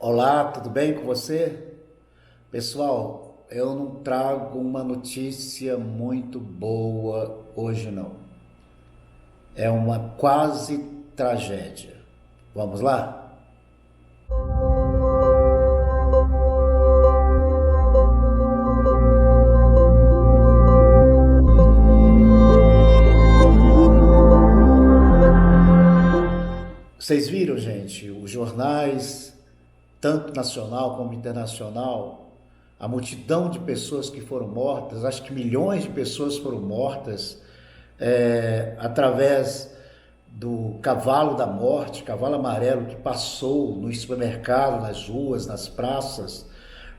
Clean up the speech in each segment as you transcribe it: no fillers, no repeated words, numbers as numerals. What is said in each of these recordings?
Olá, tudo bem com você? Pessoal, eu não trago uma notícia muito boa hoje não. É uma quase tragédia. Vamos lá? Vocês viram, gente, os jornais, tanto nacional como internacional, a multidão de pessoas que foram mortas, acho que milhões de pessoas foram mortas através do cavalo da morte, cavalo amarelo que passou no supermercado, nas ruas, nas praças,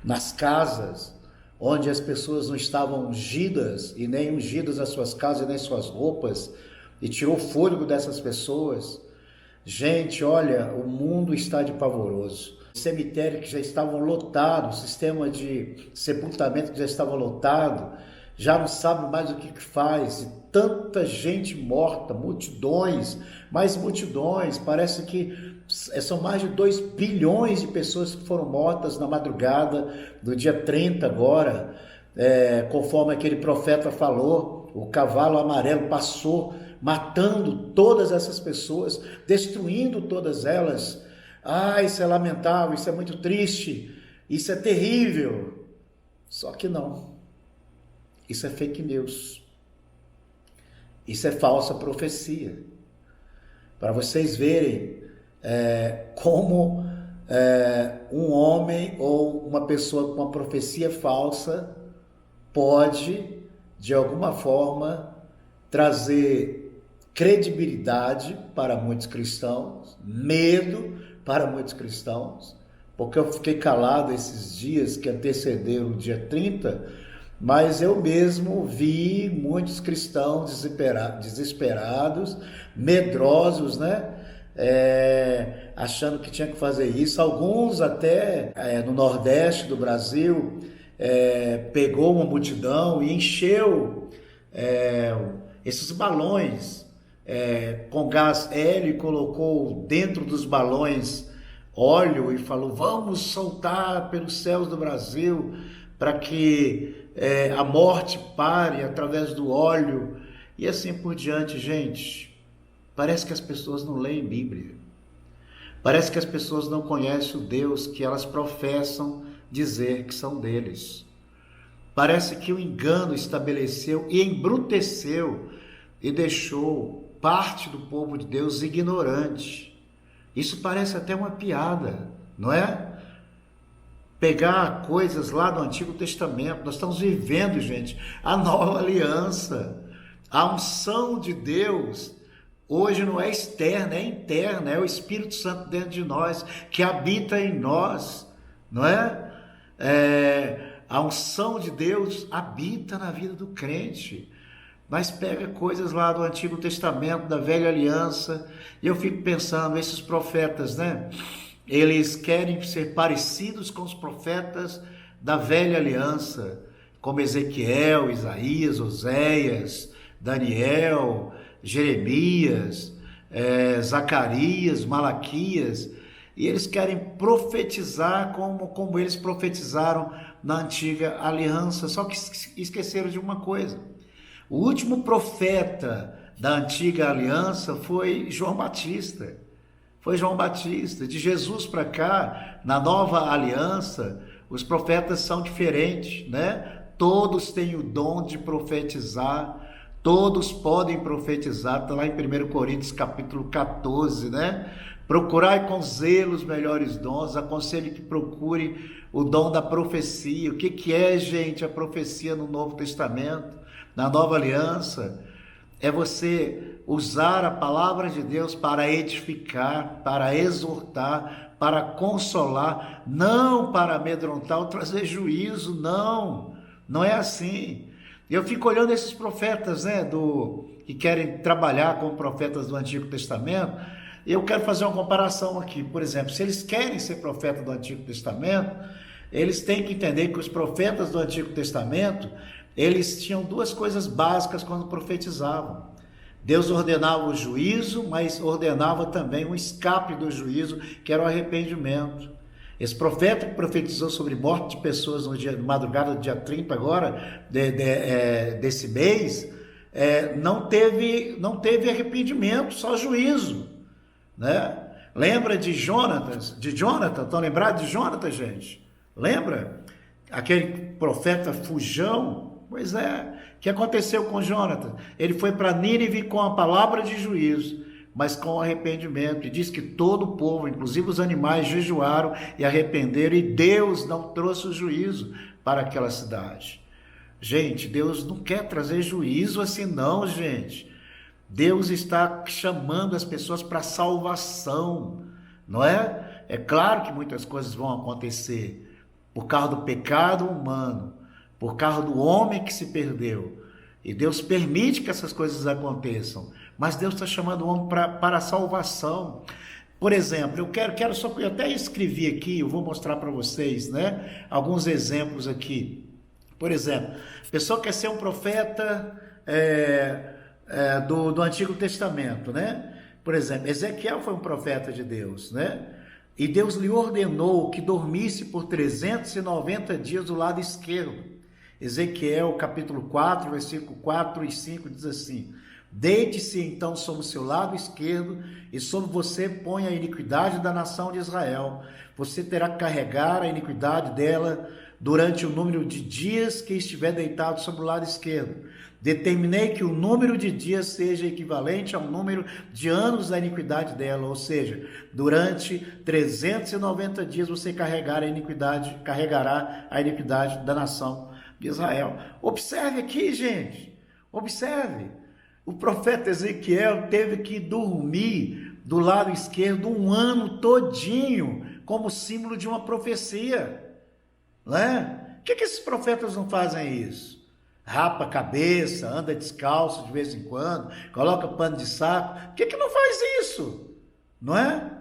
nas casas, onde as pessoas não estavam ungidas e nem ungidas as suas casas e nem suas roupas, e tirou o fôlego dessas pessoas. Gente, olha, o mundo está de pavoroso. Cemitério que já estavam lotados, sistema de sepultamento que já estava lotado, já não sabe mais o que faz. E tanta gente morta, multidões, mais multidões. Parece que são mais de 2 bilhões de pessoas que foram mortas na madrugada do dia 30 agora. Conforme aquele profeta falou, o cavalo amarelo passou matando todas essas pessoas, destruindo todas elas. Isso é lamentável, isso é muito triste, isso é terrível. Só que não. Isso é fake news. Isso é falsa profecia. Para vocês verem como um homem ou uma pessoa com uma profecia falsa pode, de alguma forma, trazer credibilidade para muitos cristãos, medo para muitos cristãos, porque eu fiquei calado esses dias que antecederam o dia 30, mas eu mesmo vi muitos cristãos desesperados, medrosos, né? Achando que tinha que fazer isso. Alguns até no Nordeste do Brasil pegou uma multidão e encheu esses balões com gás hélio e colocou dentro dos balões óleo e falou: vamos soltar pelos céus do Brasil para que a morte pare através do óleo e assim por diante. Gente, parece que as pessoas não leem Bíblia, parece que as pessoas não conhecem o Deus que elas professam dizer que são deles. Parece que o engano estabeleceu e embruteceu e deixou parte do povo de Deus ignorante. Isso parece até uma piada, não é? Pegar coisas lá do Antigo Testamento. Nós estamos vivendo, gente, a nova aliança. A unção de Deus hoje não é externa, é interna, é o Espírito Santo dentro de nós, que habita em nós, não é? A unção de Deus habita na vida do crente. Mas pega coisas lá do Antigo Testamento, da Velha Aliança, e eu fico pensando, esses profetas, né? Eles querem ser parecidos com os profetas da Velha Aliança, como Ezequiel, Isaías, Oséias, Daniel, Jeremias, Zacarias, Malaquias, e eles querem profetizar como eles profetizaram na Antiga Aliança, só que esqueceram de uma coisa. O último profeta da Antiga Aliança foi João Batista. Foi João Batista. De Jesus para cá, na Nova Aliança, os profetas são diferentes, né? Todos têm o dom de profetizar, todos podem profetizar. Está lá em 1 Coríntios capítulo 14, né? Procurai com zelo os melhores dons, aconselho que procure o dom da profecia. O que é, gente, a profecia no Novo Testamento? Na Nova Aliança, é você usar a palavra de Deus para edificar, para exortar, para consolar, não para amedrontar ou trazer juízo, não é assim. Eu fico olhando esses profetas, né, que querem trabalhar como profetas do Antigo Testamento. Eu quero fazer uma comparação aqui. Por exemplo, se eles querem ser profeta do Antigo Testamento, eles têm que entender que os profetas do Antigo Testamento, eles tinham duas coisas básicas quando profetizavam. Deus ordenava o juízo, mas ordenava também um escape do juízo, que era o arrependimento. Esse profeta que profetizou sobre morte de pessoas no dia, madrugada do dia 30 agora, desse mês, não teve arrependimento, só juízo, né? Lembra de Jonatas? Estão lembrados de Jonatas, gente? Lembra? Aquele profeta fujão? Pois é. O que aconteceu com Jonatas? Ele foi para Nínive com a palavra de juízo, mas com arrependimento. E diz que todo o povo, inclusive os animais, jejuaram e arrependeram, e Deus não trouxe o juízo para aquela cidade. Gente, Deus não quer trazer juízo assim não, gente. Deus está chamando as pessoas para salvação, não é? É claro que muitas coisas vão acontecer por causa do pecado humano, por causa do homem que se perdeu. E Deus permite que essas coisas aconteçam, mas Deus está chamando o homem para a salvação. Por exemplo, eu até escrevi aqui, eu vou mostrar para vocês, né? Alguns exemplos aqui. Por exemplo, a pessoa quer ser um profeta do Antigo Testamento, né? Por exemplo, Ezequiel foi um profeta de Deus, né? E Deus lhe ordenou que dormisse por 390 dias do lado esquerdo. Ezequiel capítulo 4, versículo 4 e 5 diz assim: deite-se então sobre o seu lado esquerdo, e sobre você põe a iniquidade da nação de Israel. Você terá que carregar a iniquidade dela durante o número de dias que estiver deitado sobre o lado esquerdo. Determinei que o número de dias seja equivalente ao número de anos da iniquidade dela, ou seja, durante 390 dias você carregará a iniquidade da nação de Israel. Observe aqui, gente, observe. O profeta Ezequiel teve que dormir do lado esquerdo um ano todinho, como símbolo de uma profecia, não é? Por que esses profetas não fazem isso? Rapa a cabeça, anda descalço de vez em quando, coloca pano de saco. Por que não faz isso? Não é?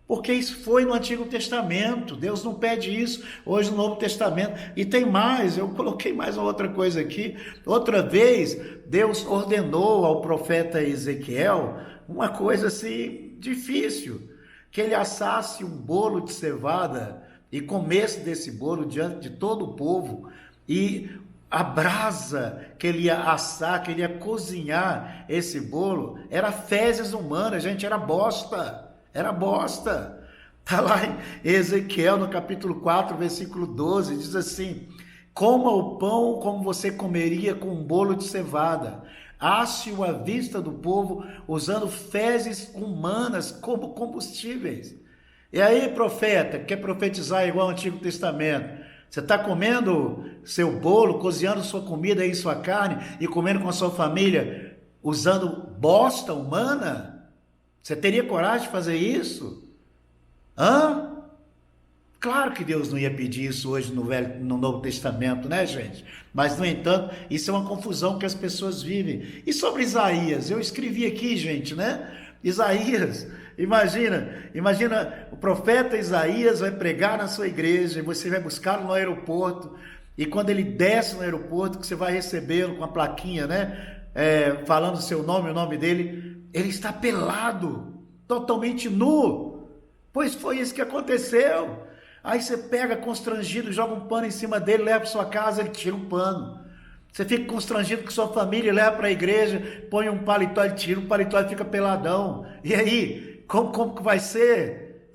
Porque isso foi no Antigo Testamento. Deus não pede isso hoje no Novo Testamento. E tem mais, eu coloquei mais uma outra coisa aqui. Outra vez, Deus ordenou ao profeta Ezequiel uma coisa assim difícil, que ele assasse um bolo de cevada e comesse desse bolo diante de todo o povo, e a brasa que ele ia assar, que ele ia cozinhar esse bolo, era fezes humanas, gente, era bosta. Está lá em Ezequiel, no capítulo 4, versículo 12, diz assim: coma o pão como você comeria com um bolo de cevada, asse-o à vista do povo, usando fezes humanas como combustíveis. E aí, profeta, quer profetizar igual ao Antigo Testamento? Você está comendo seu bolo, cozinhando sua comida e sua carne e comendo com a sua família usando bosta humana? Você teria coragem de fazer isso? Claro que Deus não ia pedir isso hoje no Novo Testamento, né, gente? Mas, no entanto, isso é uma confusão que as pessoas vivem. E sobre Isaías? Eu escrevi aqui, gente, né? Isaías, imagina o profeta Isaías vai pregar na sua igreja, e você vai buscá-lo no aeroporto, e quando ele desce no aeroporto, que você vai recebê-lo com a plaquinha, né? Falando o seu nome, o nome dele, ele está pelado, totalmente nu, pois foi isso que aconteceu. Aí você pega constrangido, joga um pano em cima dele, leva para sua casa, ele tira um pano. Você fica constrangido com sua família, leva para a igreja, põe um paletó, ele tira um paletó e fica peladão. E aí, como que vai ser?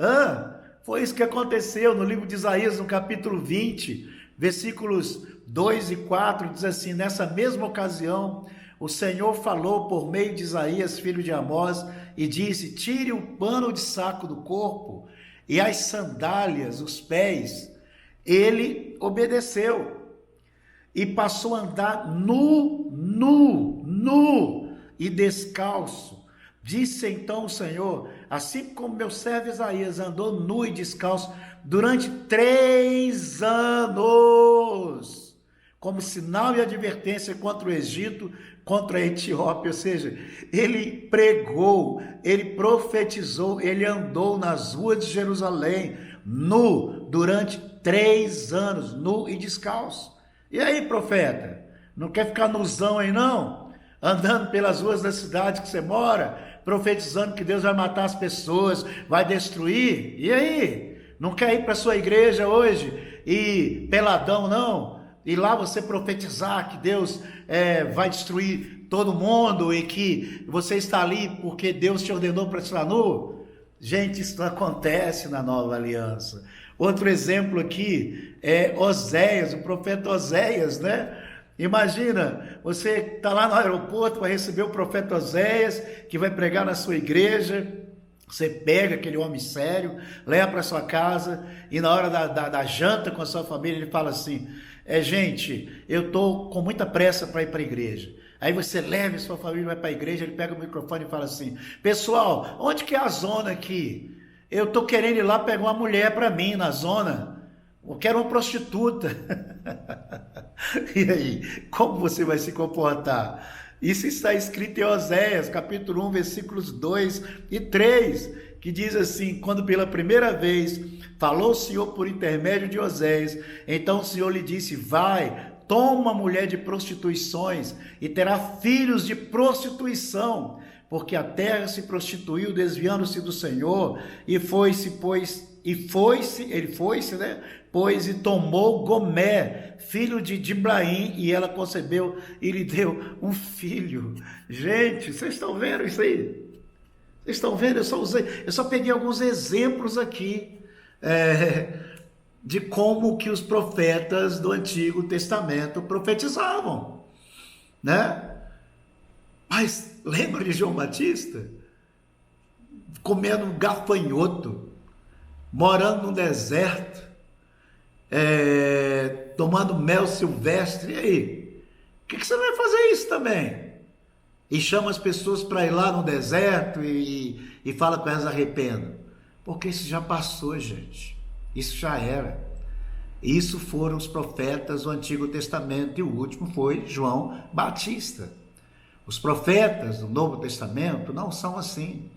Foi isso que aconteceu no livro de Isaías, no capítulo 20, versículos 2 e 4, diz assim: nessa mesma ocasião, o Senhor falou por meio de Isaías, filho de Amós, e disse: tire o pano de saco do corpo e as sandálias, os pés. Ele obedeceu e passou a andar nu e descalço. Disse então o Senhor: assim como meu servo Isaías andou nu e descalço durante 3 anos, como sinal e advertência contra o Egito, contra a Etiópia, ou seja, ele pregou, ele profetizou, ele andou nas ruas de Jerusalém, nu, durante 3 anos, nu e descalço. E aí, profeta, não quer ficar nuzão aí não? Andando pelas ruas da cidade que você mora, profetizando que Deus vai matar as pessoas, vai destruir? E aí? Não quer ir para a sua igreja hoje e peladão, não? E lá você profetizar que Deus vai destruir todo mundo e que você está ali porque Deus te ordenou para estar nu? Gente, isso não acontece na nova aliança. Outro exemplo aqui é Oséias, o profeta Oséias, né? Imagina, você está lá no aeroporto, vai receber o profeta Oséias, que vai pregar na sua igreja. Você pega aquele homem sério, leva para sua casa e na hora da janta com a sua família, ele fala assim, gente, eu estou com muita pressa para ir para a igreja. Aí você leva a sua família, vai para a igreja, ele pega o microfone e fala assim, pessoal, onde que é a zona aqui? Eu estou querendo ir lá pegar uma mulher para mim na zona, eu quero uma prostituta. E aí, como você vai se comportar? Isso está escrito em Oséias, capítulo 1, versículos 2 e 3, que diz assim, quando pela primeira vez falou o Senhor por intermédio de Oséias, então o Senhor lhe disse, vai, toma mulher de prostituições e terá filhos de prostituição, porque a terra se prostituiu, desviando-se do Senhor, e ele foi-se, né? Pois e tomou Gomé, filho de Diblaim, e ela concebeu e lhe deu um filho. Gente, vocês estão vendo isso aí? Vocês estão vendo? Eu só peguei alguns exemplos aqui de como que os profetas do Antigo Testamento profetizavam, né? Mas lembra de João Batista? Comendo um gafanhoto, morando no deserto, tomando mel silvestre. E aí? Por que você não vai fazer isso também? E chama as pessoas para ir lá no deserto e fala com elas, arrependam. Porque isso já passou, gente. Isso já era. Isso foram os profetas do Antigo Testamento e o último foi João Batista. Os profetas do Novo Testamento não são assim.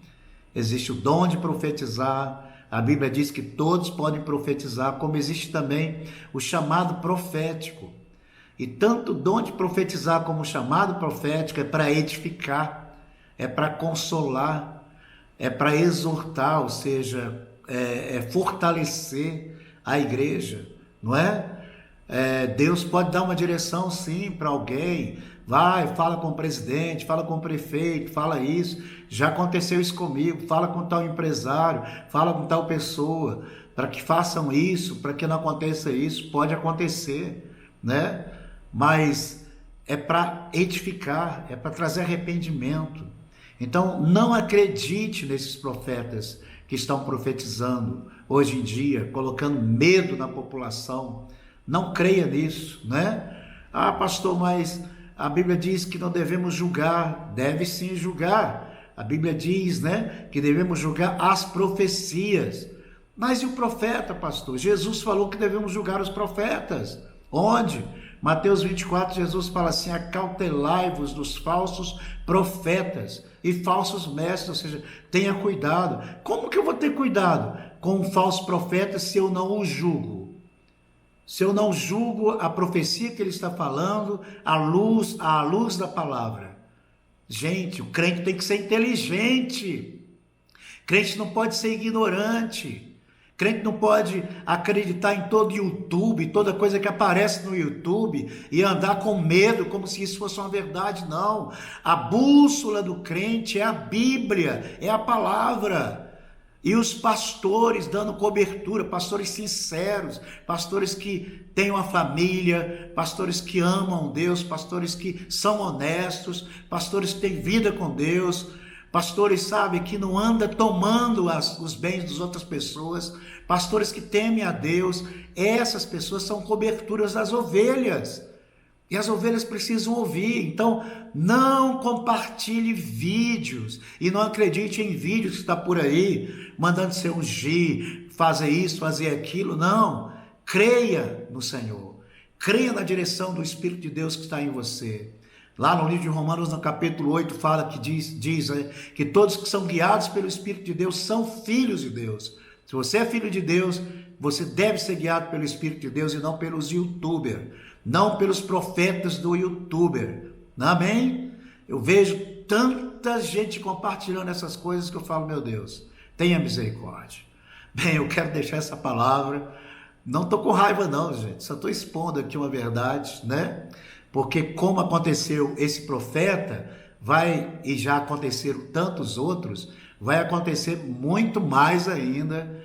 Existe o dom de profetizar. A Bíblia diz que todos podem profetizar, como existe também o chamado profético. E tanto o dom de profetizar como o chamado profético é para edificar, é para consolar, é para exortar, ou seja, fortalecer a igreja, não é? Deus pode dar uma direção sim para alguém, vai, fala com o presidente, fala com o prefeito, fala isso, já aconteceu isso comigo, fala com tal empresário, fala com tal pessoa, para que façam isso, para que não aconteça isso, pode acontecer, né? Mas é para edificar, é para trazer arrependimento. Então não acredite nesses profetas que estão profetizando hoje em dia, colocando medo na população. Não creia nisso, né? Ah, pastor, mas a Bíblia diz que não devemos julgar. Deve sim julgar. A Bíblia diz, né, que devemos julgar as profecias. Mas e o profeta, pastor? Jesus falou que devemos julgar os profetas. Onde? Mateus 24, Jesus fala assim, acautelai-vos dos falsos profetas e falsos mestres, ou seja, tenha cuidado. Como que eu vou ter cuidado com um falso profeta se eu não o julgo? Se eu não julgo a profecia que ele está falando à luz da palavra. Gente, o crente tem que ser inteligente. Crente não pode ser ignorante. Crente não pode acreditar em todo YouTube, toda coisa que aparece no YouTube e andar com medo como se isso fosse uma verdade, não. A bússola do crente é a Bíblia, é a palavra. E os pastores dando cobertura, pastores sinceros, pastores que têm uma família, pastores que amam Deus, pastores que são honestos, pastores que têm vida com Deus, pastores, sabe, que não anda tomando os bens das outras pessoas, pastores que temem a Deus. Essas pessoas são coberturas das ovelhas. E as ovelhas precisam ouvir. Então, não compartilhe vídeos. E não acredite em vídeos que está por aí, mandando você ungir, fazer isso, fazer aquilo. Não. Creia no Senhor. Creia na direção do Espírito de Deus que está em você. Lá no livro de Romanos, no capítulo 8, fala que diz que todos que são guiados pelo Espírito de Deus são filhos de Deus. Se você é filho de Deus, você deve ser guiado pelo Espírito de Deus e não pelos youtubers, não pelos profetas do youtuber. Amém? Eu vejo tanta gente compartilhando essas coisas que eu falo, meu Deus, tenha misericórdia. Bem, eu quero deixar essa palavra. Não estou com raiva não, gente. Só estou expondo aqui uma verdade, né? Porque como aconteceu esse profeta, vai, e já aconteceram tantos outros, vai acontecer muito mais ainda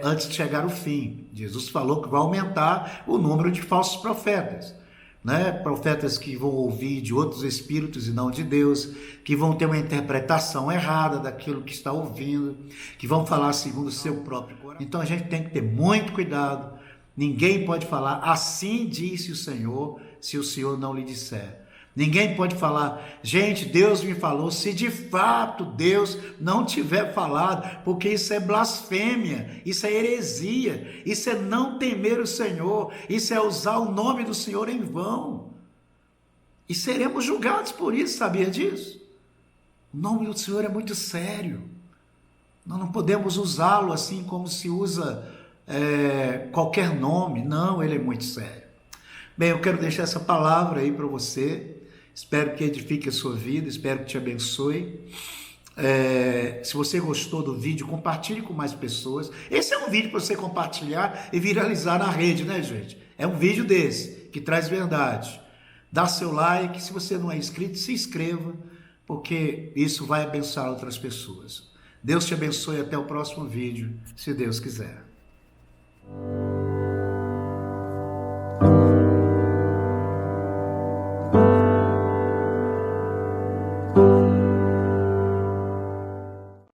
antes de chegar o fim. Jesus falou que vai aumentar o número de falsos profetas, né? Profetas que vão ouvir de outros espíritos e não de Deus, que vão ter uma interpretação errada daquilo que está ouvindo, que vão falar segundo o seu próprio coração. Então a gente tem que ter muito cuidado. Ninguém pode falar assim disse o Senhor, se o Senhor não lhe disser. Ninguém pode falar, gente, Deus me falou, se de fato Deus não tiver falado, porque isso é blasfêmia, isso é heresia, isso é não temer o Senhor, isso é usar o nome do Senhor em vão. E seremos julgados por isso, sabia disso? O nome do Senhor é muito sério. Nós não podemos usá-lo assim como se usa qualquer nome. Não, ele é muito sério. Bem, eu quero deixar essa palavra aí para você. Espero que edifique a sua vida, espero que te abençoe. Se você gostou do vídeo, compartilhe com mais pessoas. Esse é um vídeo para você compartilhar e viralizar na rede, né, gente? É um vídeo desse, que traz verdade. Dá seu like, se você não é inscrito, se inscreva, porque isso vai abençoar outras pessoas. Deus te abençoe, até o próximo vídeo, se Deus quiser.